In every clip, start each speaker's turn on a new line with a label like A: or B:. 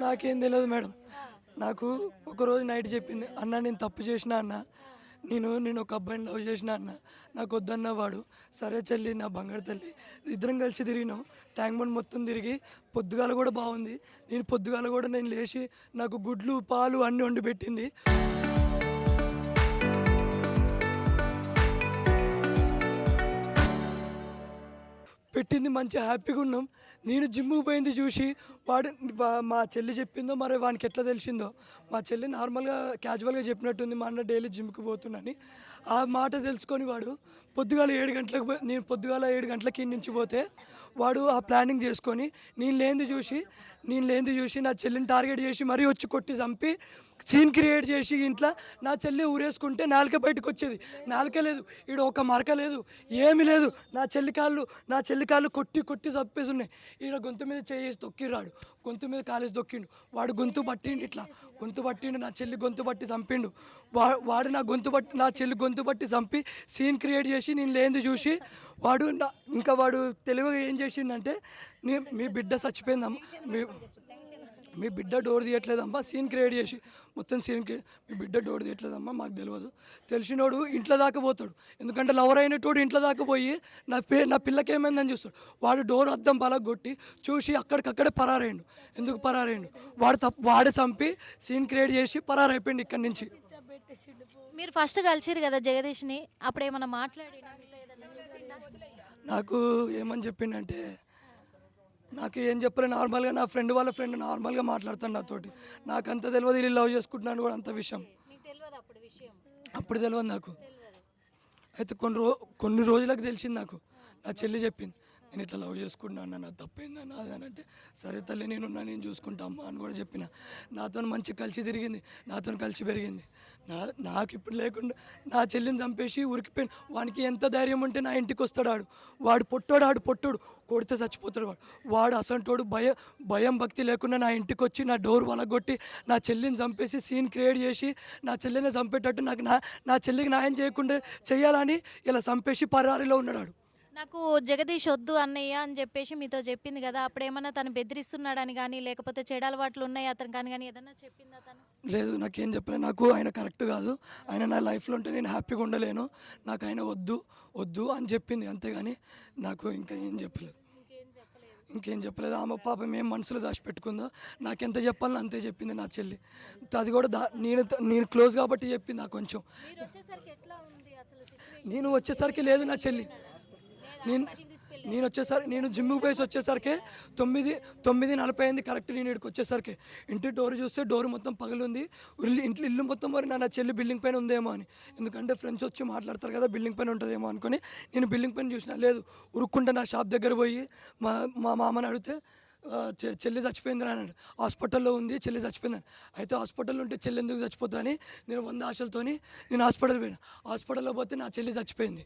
A: నాకేం తెలియదు మేడం. నాకు ఒకరోజు నైట్ చెప్పింది, అన్న నేను తప్పు చేసిన అన్న, నేను ఒక అబ్బాయిని లవ్ చేసిన అన్న, నాకు వద్దన్న వాడు. సరే చెల్లి నా బంగారు తల్లి, ఇద్దరం కలిసి తిరిగినాం ట్యాంక్ బండ్ మొత్తం తిరిగి. పొద్దుగాల కూడా బాగుంది, పొద్దుగాల కూడా నేను లేచి నాకు గుడ్లు పాలు అన్నీ వండి పెట్టింది. మంచి హ్యాపీగా ఉన్నాం. నేను జిమ్కి పోయింది చూసి మా చెల్లి చెప్పిందో మరి వానికి ఎట్లా తెలిసిందో, మా చెల్లి నార్మల్గా క్యాజువల్గా చెప్పినట్టుంది, మా అన్న డైలీ జిమ్కి పోతున్నాని. ఆ మాట తెలుసుకొని వాడు పొద్దుగాల 7 గంటలకు నేను పొద్దుగాల 7 గంటలకి నుంచి పోతే వాడు ఆ ప్లానింగ్ చేసుకొని నేను లేనిది చూసి నా చెల్లిని టార్గెట్ చేసి మరీ వచ్చి కొట్టి చంపి సీన్ క్రియేట్ చేసి ఇంట్లో నా చెల్లి ఊరేసుకుంటే నాలుక బయటకు వచ్చేది. నాలుక లేదు, ఈడ ఒక మరక లేదు, ఏమీ లేదు. నా చెల్లి కాళ్ళు కొట్టి కొట్టి చంపేసి ఉన్నాయి. ఈడ గొంతు మీద చేసి తొక్కిరాడు, గొంతు మీద కాలేసి తొక్కిండు. వాడు గొంతు పట్టిండు, ఇట్లా గొంతు పట్టిండు, నా చెల్లి గొంతు పట్టి చంపిండు. వాడు నా చెల్లి గొంతు పట్టి చంపి సీన్ క్రియేట్ చేసి నేను లేనిది చూసి వాడు వాడు తెలివిగా ఏం చేసిండంటే, మీ బిడ్డ చచ్చిపోయిందమ్మా, మీ బిడ్డ డోర్ తీయట్లేదమ్మా, సీన్ క్రియేట్ చేసి మొత్తం మీ బిడ్డ డోర్ తీయట్లేదమ్మా, మాకు తెలియదు. తెలిసినోడు ఇంట్లో దాకా పోతాడు, ఎందుకంటే లవర్ అయినటోడు ఇంట్లో దాకా పోయి నా పిల్లకి ఏమైందని చూస్తాడు. వాడు డోర్ అద్దం పలగొట్టి చూసి అక్కడికక్కడే పరారైండు. ఎందుకు పరారైండు? వాడే చంపి సీన్ క్రియేట్ చేసి పరారైపోయింది ఇక్కడి నుంచి.
B: మీరు ఫస్ట్ కలిసిరు కదా జగదీష్ని, అప్పుడు ఏమన్నా మాట్లాడి
A: నాకు ఏమని చెప్పిండంటే, నాకు ఏం చెప్పలే, నార్మల్గా నా ఫ్రెండ్ వాళ్ళ ఫ్రెండ్ నార్మల్గా మాట్లాడతాను నాతోటి. నాకు అంత తెలియదు వీళ్ళు లవ్ చేసుకుంటున్నాను కూడా అంత విషయం అప్పుడు తెలియదు నాకు. అయితే కొన్ని రోజులకు తెలిసింది నాకు. నా చెల్లి చెప్పింది, నేను ఇట్లా లవ్ చేసుకుంటున్నాను, నా తప్పైందన్న అది అని అంటే, సరే తల్లి నేను చూసుకుంటా అమ్మా అని కూడా చెప్పిన. నాతో మంచి కలిసి తిరిగింది, నాతో కలిసి పెరిగింది. నాకు ఇప్పుడు లేకుండా నా చెల్లిని చంపేసి ఉరికిపోయిన వానికి ఎంత ధైర్యం ఉంటే నా ఇంటికి వస్తాడు. వాడు పొట్టోడు కొడితే చచ్చిపోతాడు. వాడు అసంటోడు భయం భక్తి లేకుండా నా ఇంటికి వచ్చి నా డోర్ వలగొట్టి నా చెల్లిని చంపేసి సీన్ క్రియేట్ చేసి నా చెల్లిని చంపేటట్టు నాకు నా చెల్లికి న్యాయం చేయకుండా చేయాలని ఇలా చంపేసి పరారీలో ఉన్నాడు.
B: నాకు జగదీష్ వద్దు అన్నయ్య అని చెప్పేసి మీతో చెప్పింది కదా, అప్పుడేమన్నా తను బెదిరిస్తున్నాడని కానీ లేకపోతే చెడు అలవాట్లు ఉన్నాయి అతను కానీ ఏదన్నా చెప్పిందా తను?
A: లేదు, నాకేం చెప్పలేదు. నాకు ఆయన కరెక్ట్ కాదు, ఆయన నా లైఫ్లో ఉంటే నేను హ్యాపీగా ఉండలేను, నాకు ఆయన వద్దు అని చెప్పింది, అంతేగాని నాకు ఇంకా ఇంకేం చెప్పలేదు. ఆమె పాపం ఏం మనసులో దాచిపెట్టుకుందో, నాకెంత చెప్పాలని అంతే చెప్పింది నా చెల్లి. అది కూడా నేను క్లోజ్ కాబట్టి చెప్పింది. నాకు కొంచెం నేను వచ్చేసరికి లేదు నా చెల్లి. నేను జిమ్కి పోయి వచ్చేసరికి 9:40 కరెక్ట్. నేను ఇక్కడికి వచ్చేసరికి ఇంటి డోర్ చూస్తే డోర్ మొత్తం పగిలింది. ఇల్లు మొత్తం మరి నా చెల్లి బిల్డింగ్ పైన ఉందేమో అని, ఎందుకంటే ఫ్రెండ్స్ వచ్చి మాట్లాడతారు కదా బిల్డింగ్ పైన ఉంటుందేమో అనుకుని నేను బిల్డింగ్ పైన చూసిన. లేదు, ఉరుక్కుంటే నా షాప్ దగ్గర పోయి మా మామని అడిగితే చెల్లి చచ్చిపోయిందని అన్నాడు. హాస్పిటల్లో ఉంది, చెల్లి చచ్చిపోయిందని. అయితే హాస్పిటల్లో ఉంటే చెల్లి ఎందుకు చచ్చిపోతుందని నేను 100 ఆశలతో నేను హాస్పిటల్లో పోతే నా చెల్లి చచ్చిపోయింది.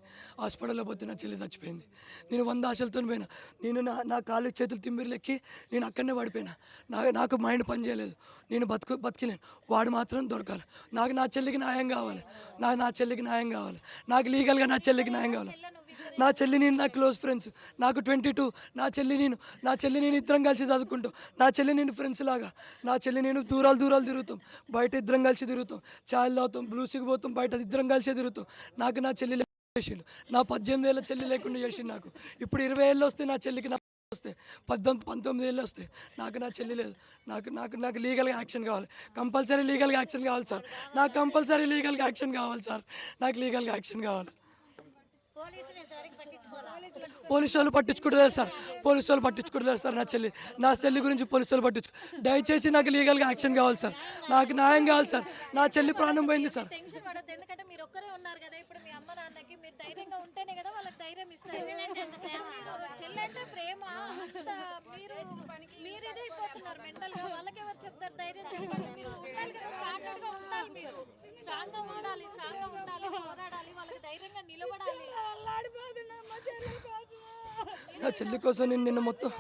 A: నేను 100 ఆశలతో పోయినా. నేను నా కాళ్ళు చేతులు తిమ్మిరిలెక్కి నేను అక్కడనే పడిపోయినా. నాకు మైండ్ పని చేయలేదు, నేను బతికలేను. వాడు మాత్రం దొరకాలి. నాకు నా చెల్లికి న్యాయం కావాలి, నాకు లీగల్గా నా చెల్లికి న్యాయం కావాలి. నా చెల్లి నేను నా క్లోజ్ ఫ్రెండ్స్, నాకు 22. నా చెల్లి నేను ఇద్దరం కలిసి చదువుకుంటాం. నా చెల్లి నేను ఫ్రెండ్స్ లాగా, నా చెల్లి నేను దూరాలు తిరుగుతాం, బయట ఇద్దరం కలిసి తిరుగుతాం, ఛాయలు తాగుతాం, బ్లూస్కి పోతాం, బయట ఇద్దరం కలిసి తిరుగుతాం. నాకు నా చెల్లి చేసిండు. నా 18 ఏళ్ళ చెల్లి లేకుండా చేసిండు. నాకు ఇప్పుడు 20 ఏళ్ళు వస్తే నా చెల్లికి వస్తే 19 ఏళ్ళు వస్తాయి. నాకు నా చెల్లి లేదు. నాకు లీగల్గా యాక్షన్ కావాలి, కంపల్సరీ లీగల్గా యాక్షన్ కావాలి సార్. నాకు లీగల్గా యాక్షన్ కావాలి. పోలీసు వాళ్ళు పట్టించుకుంటలేదు సార్. నా చెల్లి గురించి పోలీసు వాళ్ళు దయచేసి నాకు లీగల్గా యాక్షన్ కావాలి సార్. నాకు న్యాయం కావాలి సార్. నా చెల్లి ప్రాణం పోయింది సార్.
B: ఎందుకంటే మీరు ఒక్కరే ఉన్నారు కదా, ఇప్పుడు మీ అమ్మ నాన్నకి మీరు ధైర్యంగా ఉంటేనే కదా వాళ్ళకి ధైర్యం ఇస్తారు. చెల్లంటే ప్రేమ, మీరు ఇదే అయిపోతున్నారు మెంటల్ గా. వాళ్ళకి ఎవరు చెప్తారు ధైర్యం? చెప్పండి. మీరు ఉండాలి కదా, స్టాండర్డ్ గా ఉండాలి, మీరు స్ట్రాంగ్ గా ఉండాలి, పోరాడాలి, వాళ్ళకి ధైర్యంగా నిలబడాలి.
A: నా చెల్లి కోసం నేను నిన్న మొత్తం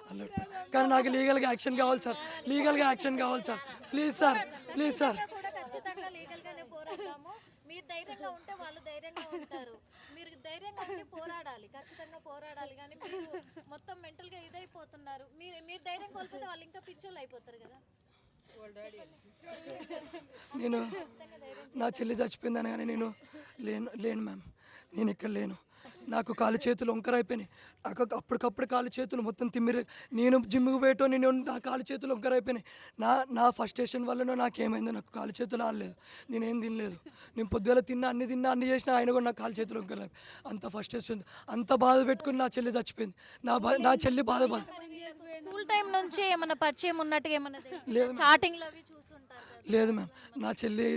A: అల్లరి, కానీ నాకు లీగల్గా యాక్షన్ కావాలి సార్. Please sir.
B: ఖచ్చితంగా లీగల్ గానే పోరాడతాము. మీరు ధైర్యంగా ఉంటే వాళ్ళు ధైర్యంగా ఉంటారు. మీరు ధైర్యంగా ఉండి ఖచ్చితంగా పోరాడాలి. కానీ మీరు మొత్తం మెంటల్ గా ఇదైపోతున్నారు. మీరు ధైర్యం కోల్పోతే వాళ్ళు ఇంకా పిచ్చోళ్ళు అయిపోతారు కదా.
A: నేను నా చెల్లి చచ్చిపోయిందని కానీ నేను లేను మ్యామ్, నేను ఇక్కడ లేను. నాకు కాలు చేతులు వంకరైపోయినాయి. అప్పటికప్పుడు కాలు చేతులు మొత్తం తిమ్మిరి. నేను జిమ్కి పోయేటో నేను నా కాలు చేతులు వంకరైపోయినాయి. నా ఫస్ట్రేషన్ వల్లనో నాకేమైందో నాకు కాలు చేతులు ఆడలేదు. నేనేం తినలేదు. నేను పొద్దుగల తిన్నా అన్ని చేసినా ఆయన కూడా నా కాలు చేతులు వంకరైపోయి అంత ఫస్ట్రేషన్, అంత బాధ పెట్టుకుని నా చెల్లి చచ్చిపోయింది. నా చెల్లి బాధ
B: స్కూల్ టైం నుంచి ఏమైనా పరిచయం ఉన్నట్టుగా ఏమైనా
A: లేదు.
B: చాటింగ్ లో అవి చూసుంటారు కదా.
A: లేదు మ్యామ్, నా చెల్లి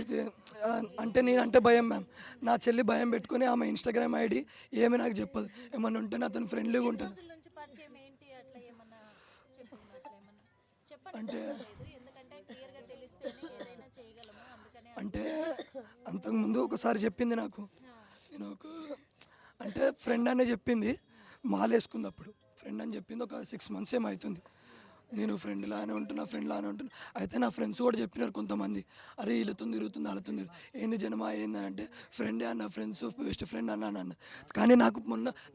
A: అంటే నేనంటే భయం మ్యామ్. నా చెల్లి భయం పెట్టుకుని ఆమె ఇన్స్టాగ్రామ్ ఐడి ఏమీ నాకు చెప్పదు. ఏమన్నా ఉంటే నాతో ఫ్రెండ్లీగా ఉంటుంది.
B: రోజుల నుంచి పరిచయం ఏంటి అట్లా ఏమన్నా చెప్పింది అట్లా ఏమన్నా చెప్పండి.
A: అంటే
B: ఎందుకంటే క్లియర్ గా తెలిస్తేనే ఏదైనా చేయగలము. అందుకనే
A: అంటే అంతకుముందు ఒకసారి చెప్పింది నాకు. నేను అంటే ఫ్రెండ్ అనే చెప్పింది, మాలేసుకుంది. అప్పుడు ఫ్రెండ్ అని చెప్పింది. ఒక 6 months ఏమవుతుంది. నేను ఫ్రెండ్ లానే ఉంటున్నా. అయితే నా ఫ్రెండ్స్ కూడా చెప్పినారు కొంతమంది, అరే వీళ్ళతో తిరుగుతుంది వాళ్ళతో తిరుగుతుంది, ఏంది జనమా ఏందని. అంటే ఫ్రెండే అన్న, ఫ్రెండ్స్ బెస్ట్ ఫ్రెండ్ అన్న. కానీ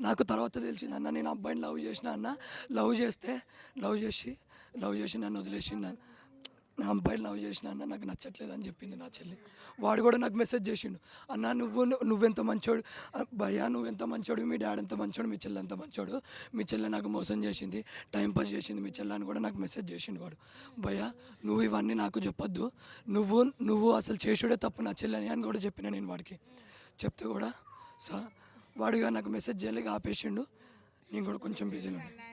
A: నాకు తర్వాత తెలిసింది, అన్న నేను అబ్బాయిని లవ్ చేసిన అన్న. లవ్ చేసి నన్ను వదిలేసిండు. నా అబ్బాయిని లవ్ చేసిన అన్న, నాకు నచ్చట్లేదు అని చెప్పింది నా చెల్లి. వాడు కూడా నాకు మెసేజ్ చేసిండు, అన్న నువ్వెంత మంచోడు భయ్యా, నువ్వెంత మంచోడు, మీ డాడీ ఎంత మంచోడు, మీ చెల్లి ఎంత మంచోడు, మీ చెల్లె నాకు మోసం చేసింది, టైంపాస్ చేసింది మీ చెల్లి అని కూడా నాకు మెసేజ్ చేసిండు వాడు. భయ్యా నువ్వు ఇవన్నీ నాకు చెప్పొద్దు, నువ్వు అసలు చేసుడే తప్పు నా చెల్లని అని కూడా చెప్పిన నేను వాడికి. చెప్తే కూడా వాడిగా నాకు మెసేజ్ చేయలేక ఆపేసిండు. నేను కూడా కొంచెం బిజీలో ఉన్నాను.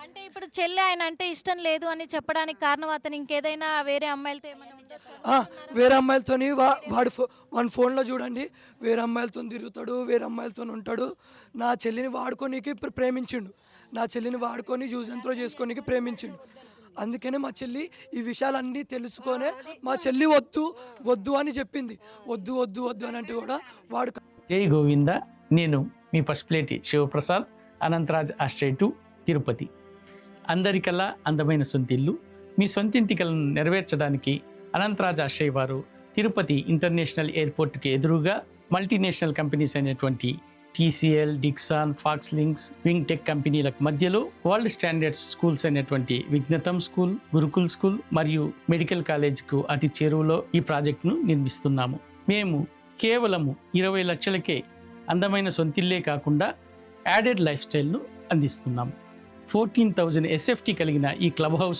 B: అంటే ఇప్పుడు చెల్లి ఆయన అంటే ఇష్టం లేదు అని చెప్పడానికి కారణం అతను ఇంకేదైనా వేరే అమ్మాయిలతో ఏమైనా ఉండొచ్చా?
A: వేరే అమ్మాయిలతోని వాడి ఫోన్లో చూడండి, వేరే అమ్మాయిలతో తిరుగుతాడు, వేరే అమ్మాయిలతో ఉంటాడు. నా చెల్లిని వాడుకోనికి ప్రేమించిండు. నా చెల్లిని వాడుకొని యూజ్ అండ్ త్రో చేసుకోనికి ప్రేమించిండు. అందుకనే మా చెల్లి ఈ విషయాలన్నీ తెలుసుకొనే మా చెల్లి వద్దు అని చెప్పింది. వద్దు అని అంటే కూడా వాడు.
C: జై గోవింద. నేను మీ పసుపులేటి శివప్రసాద్, అనంతరాజ్ ఆశ్రయ 2, తిరుపతి. అందరికల్లా అందమైన సొంతిల్లు. మీ సొంతింటి కలను నెరవేర్చడానికి అనంతరాజ్ ఆశ్రయ వారు తిరుపతి ఇంటర్నేషనల్ ఎయిర్పోర్ట్కి ఎదురుగా మల్టీనేషనల్ కంపెనీస్ అయినటువంటి TCL, Dixon, Fox links, wing tech కంపెనీలకు మధ్యలో వరల్డ్ స్టాండర్డ్స్ స్కూల్స్ అయినటువంటి విజ్ఞతం స్కూల్, గురుకుల్ స్కూల్ మరియు మెడికల్ కాలేజ్కు అతి చేరువలో ఈ ప్రాజెక్టును నిర్మిస్తున్నాము. మేము కేవలము 20 లక్షలకే అందమైన సొంతిల్లే కాకుండా యాడెడ్ లైఫ్ స్టైల్ను అందిస్తున్నాము. 14,000 SFT కలిగిన ఈ క్లబ్ హౌస్